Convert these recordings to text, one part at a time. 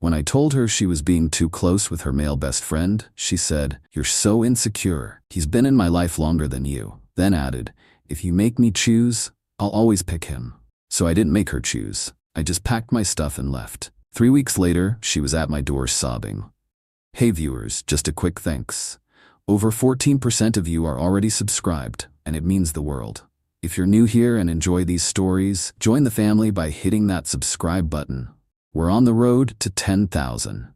When I told her she was being too close with her male best friend, she said, "You're so insecure. He's been in my life longer than you." Then added, "If you make me choose, I'll always pick him." So I didn't make her choose. I just packed my stuff and left. 3 weeks later, she was at my door sobbing. Hey viewers, just a quick thanks. Over 14% of you are already subscribed, and it means the world. If you're new here and enjoy these stories, join the family by hitting that subscribe button. We're on the road to 10,000.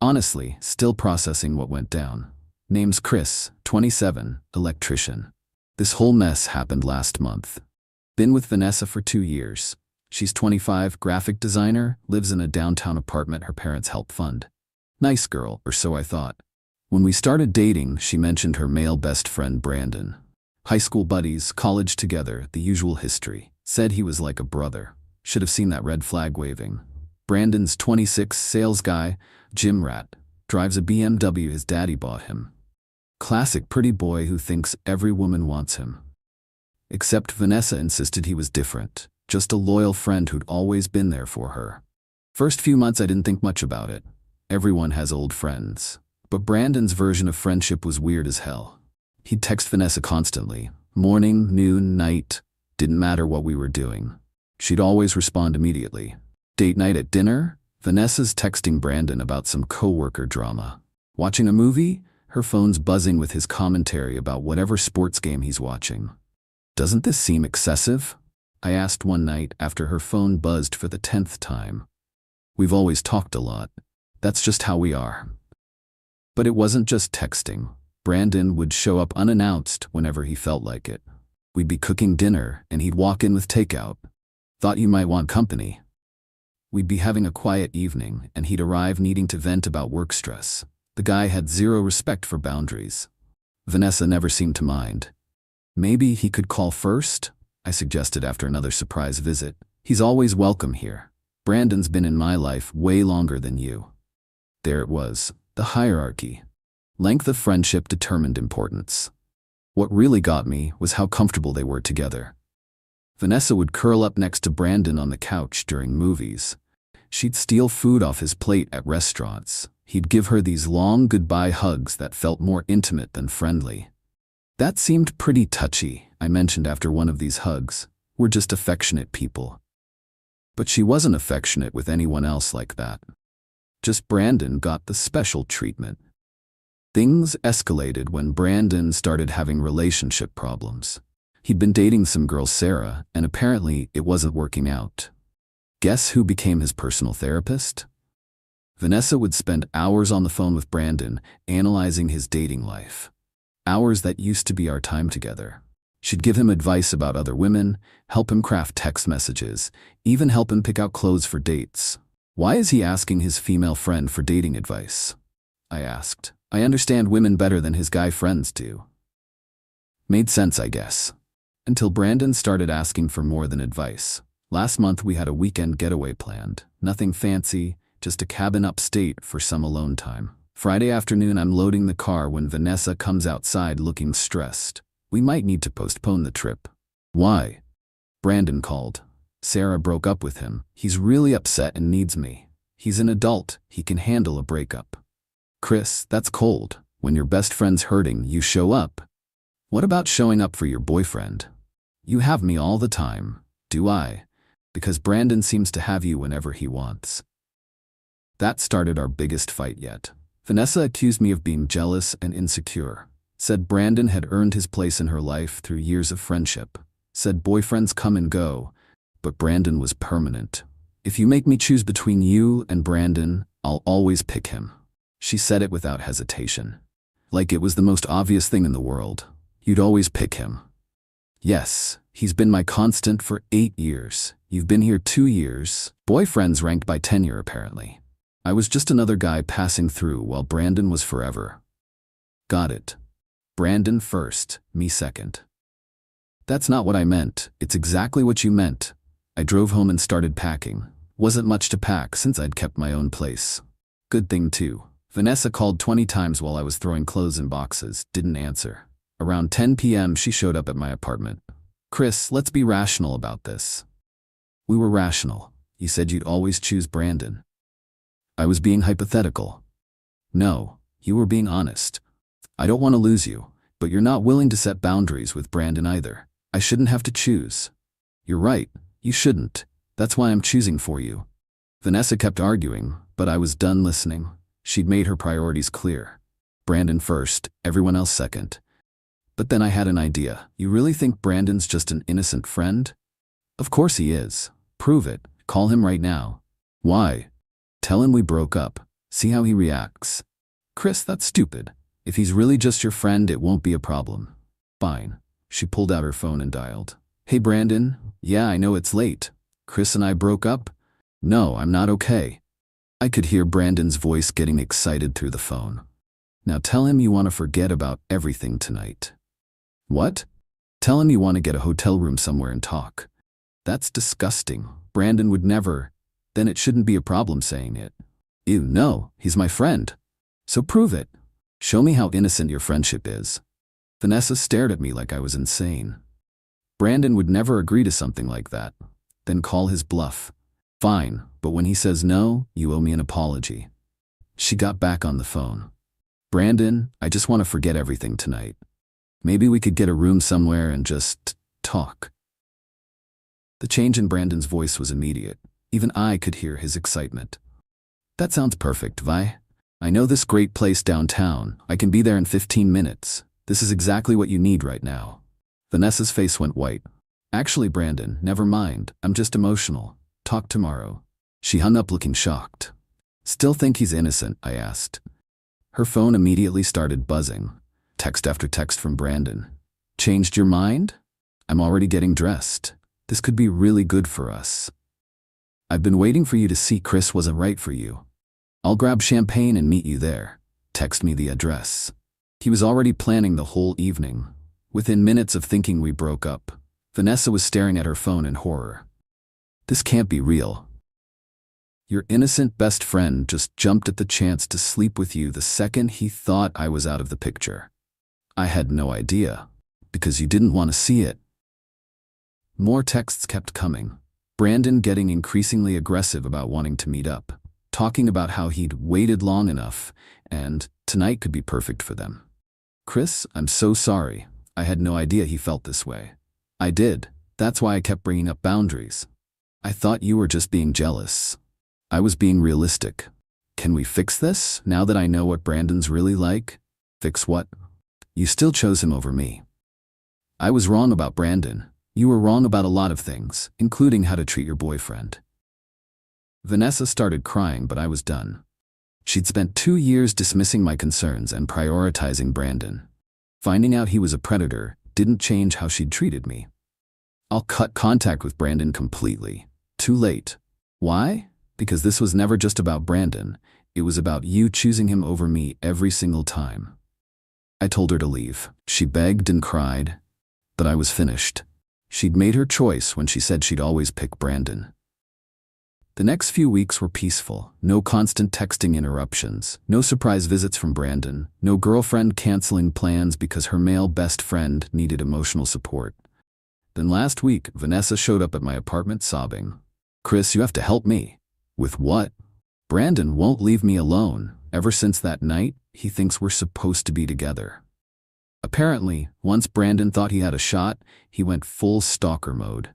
Honestly, still processing what went down. Name's Chris, 27, electrician. This whole mess happened last month. Been with Vanessa for 2 years. She's 25, graphic designer, lives in a downtown apartment her parents help fund. Nice girl, or so I thought. When we started dating, she mentioned her male best friend Brandon. High school buddies, college together, the usual history. Said he was like a brother. Should have seen that red flag waving. Brandon's 26, sales guy, gym rat, drives a BMW his daddy bought him. Classic pretty boy who thinks every woman wants him. Except Vanessa insisted he was different, just a loyal friend who'd always been there for her. First few months I didn't think much about it. Everyone has old friends. But Brandon's version of friendship was weird as hell. He'd text Vanessa constantly. Morning, noon, night. Didn't matter what we were doing. She'd always respond immediately. Date night at dinner? Vanessa's texting Brandon about some coworker drama. Watching a movie? Her phone's buzzing with his commentary about whatever sports game he's watching. Doesn't this seem excessive? I asked one night after her phone buzzed for the 10th time. We've always talked a lot. That's just how we are. But it wasn't just texting. Brandon would show up unannounced whenever he felt like it. We'd be cooking dinner and he'd walk in with takeout. Thought you might want company. We'd be having a quiet evening and he'd arrive needing to vent about work stress. The guy had zero respect for boundaries. Vanessa never seemed to mind. Maybe he could call first? I suggested after another surprise visit. He's always welcome here. Brandon's been in my life way longer than you. There it was, the hierarchy. Length of friendship determined importance. What really got me was how comfortable they were together. Vanessa would curl up next to Brandon on the couch during movies. She'd steal food off his plate at restaurants. He'd give her these long goodbye hugs that felt more intimate than friendly. That seemed pretty touchy, I mentioned after one of these hugs. We're just affectionate people. But she wasn't affectionate with anyone else like that. Just Brandon got the special treatment. Things escalated when Brandon started having relationship problems. He'd been dating some girl, Sarah, and apparently it wasn't working out. Guess who became his personal therapist? Vanessa would spend hours on the phone with Brandon, analyzing his dating life. Hours that used to be our time together. She'd give him advice about other women, help him craft text messages, even help him pick out clothes for dates. Why is he asking his female friend for dating advice? I asked. I understand women better than his guy friends do. Made sense, I guess. Until Brandon started asking for more than advice. Last month we had a weekend getaway planned. Nothing fancy, just a cabin upstate for some alone time. Friday afternoon I'm loading the car when Vanessa comes outside looking stressed. We might need to postpone the trip. Why? Brandon called. Sarah broke up with him. He's really upset and needs me. He's an adult. He can handle a breakup. Chris, that's cold. When your best friend's hurting, you show up. What about showing up for your boyfriend? You have me all the time. Do I? Because Brandon seems to have you whenever he wants. That started our biggest fight yet. Vanessa accused me of being jealous and insecure. Said Brandon had earned his place in her life through years of friendship. Said boyfriends come and go, but Brandon was permanent. If you make me choose between you and Brandon, I'll always pick him. She said it without hesitation. Like it was the most obvious thing in the world. You'd always pick him. Yes, he's been my constant for 8 years. You've been here 2 years. Boyfriends ranked by tenure, apparently. I was just another guy passing through while Brandon was forever. Got it. Brandon first, me second. That's not what I meant. It's exactly what you meant. I drove home and started packing. Wasn't much to pack since I'd kept my own place. Good thing too. Vanessa called 20 times while I was throwing clothes in boxes, didn't answer. Around 10 p.m. she showed up at my apartment. Chris, let's be rational about this. We were rational. You said you'd always choose Brandon. I was being hypothetical. No, you were being honest. I don't want to lose you, but you're not willing to set boundaries with Brandon either. I shouldn't have to choose. You're right, you shouldn't. That's why I'm choosing for you. Vanessa kept arguing, but I was done listening. She'd made her priorities clear. Brandon first, everyone else second. But then I had an idea. You really think Brandon's just an innocent friend? Of course he is. Prove it. Call him right now. Why? Tell him we broke up. See how he reacts. Chris, that's stupid. If he's really just your friend, it won't be a problem. Fine. She pulled out her phone and dialed. Hey Brandon, yeah, I know it's late. Chris and I broke up? No, I'm not okay. I could hear Brandon's voice getting excited through the phone. Now tell him you want to forget about everything tonight. What? Tell him you want to get a hotel room somewhere and talk. That's disgusting. Brandon would never. Then it shouldn't be a problem saying it. Ew, no, he's my friend. So prove it. Show me how innocent your friendship is. Vanessa stared at me like I was insane. Brandon would never agree to something like that. Then call his bluff. Fine, but when he says no, you owe me an apology. She got back on the phone. Brandon, I just want to forget everything tonight. Maybe we could get a room somewhere and just talk. The change in Brandon's voice was immediate. Even I could hear his excitement. That sounds perfect, Vi. I know this great place downtown. I can be there in 15 minutes. This is exactly what you need right now. Vanessa's face went white. Actually, Brandon, never mind. I'm just emotional. Talk tomorrow. She hung up looking shocked. Still think he's innocent? I asked. Her phone immediately started buzzing. Text after text from Brandon. Changed your mind? I'm already getting dressed. This could be really good for us. I've been waiting for you to see Chris wasn't right for you. I'll grab champagne and meet you there. Text me the address. He was already planning the whole evening. Within minutes of thinking we broke up, Vanessa was staring at her phone in horror. This can't be real. Your innocent best friend just jumped at the chance to sleep with you the second he thought I was out of the picture. I had no idea, because you didn't want to see it. More texts kept coming. Brandon getting increasingly aggressive about wanting to meet up, talking about how he'd waited long enough, and tonight could be perfect for them. Chris, I'm so sorry. I had no idea he felt this way. I did. That's why I kept bringing up boundaries. I thought you were just being jealous. I was being realistic. Can we fix this, now that I know what Brandon's really like? Fix what? You still chose him over me. I was wrong about Brandon. You were wrong about a lot of things, including how to treat your boyfriend. Vanessa started crying, but I was done. She'd spent 2 years dismissing my concerns and prioritizing Brandon. Finding out he was a predator didn't change how she'd treated me. I'll cut contact with Brandon completely. Too late. Why? Because this was never just about Brandon. It was about you choosing him over me every single time. I told her to leave. She begged and cried, but I was finished. She'd made her choice when she said she'd always pick Brandon. The next few weeks were peaceful. No constant texting interruptions, no surprise visits from Brandon, no girlfriend canceling plans because her male best friend needed emotional support. Then last week, Vanessa showed up at my apartment sobbing. Chris, you have to help me. With what? Brandon won't leave me alone. Ever since that night, he thinks we're supposed to be together. Apparently, once Brandon thought he had a shot, he went full stalker mode.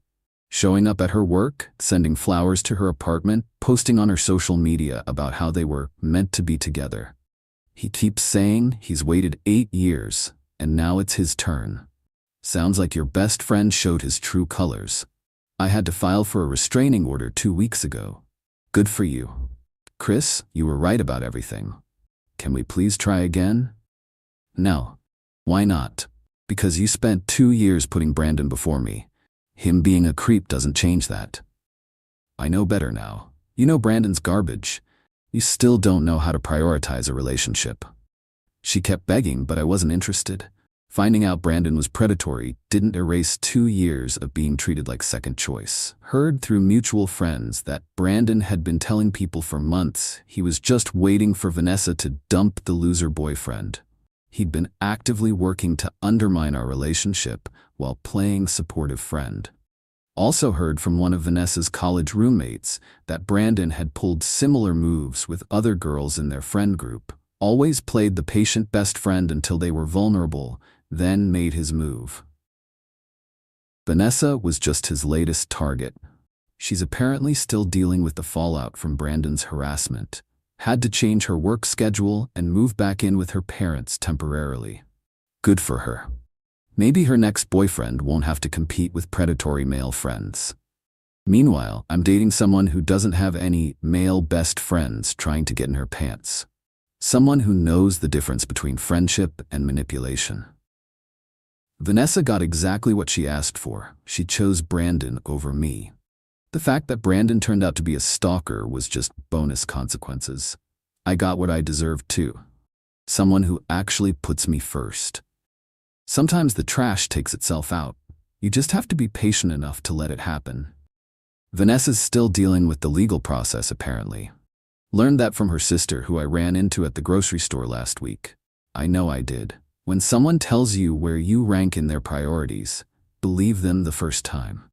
Showing up at her work, sending flowers to her apartment, posting on her social media about how they were meant to be together. He keeps saying he's waited 8 years, and now it's his turn. Sounds like your best friend showed his true colors. I had to file for a restraining order 2 weeks ago. Good for you. Chris, you were right about everything. Can we please try again? No. Why not? Because you spent 2 years putting Brandon before me. Him being a creep doesn't change that. I know better now. You know Brandon's garbage. You still don't know how to prioritize a relationship. She kept begging, but I wasn't interested. Finding out Brandon was predatory didn't erase 2 years of being treated like second choice. Heard through mutual friends that Brandon had been telling people for months he was just waiting for Vanessa to dump the loser boyfriend. He'd been actively working to undermine our relationship while playing supportive friend. Also heard from one of Vanessa's college roommates that Brandon had pulled similar moves with other girls in their friend group. Always played the patient best friend until they were vulnerable, then made his move. Vanessa was just his latest target. She's apparently still dealing with the fallout from Brandon's harassment. Had to change her work schedule and move back in with her parents temporarily. Good for her. Maybe her next boyfriend won't have to compete with predatory male friends. Meanwhile, I'm dating someone who doesn't have any male best friends trying to get in her pants. Someone who knows the difference between friendship and manipulation. Vanessa got exactly what she asked for. She chose Brandon over me. The fact that Brandon turned out to be a stalker was just bonus consequences. I got what I deserved too. Someone who actually puts me first. Sometimes the trash takes itself out. You just have to be patient enough to let it happen. Vanessa's still dealing with the legal process apparently. Learned that from her sister who I ran into at the grocery store last week. I know I did. When someone tells you where you rank in their priorities, believe them the first time.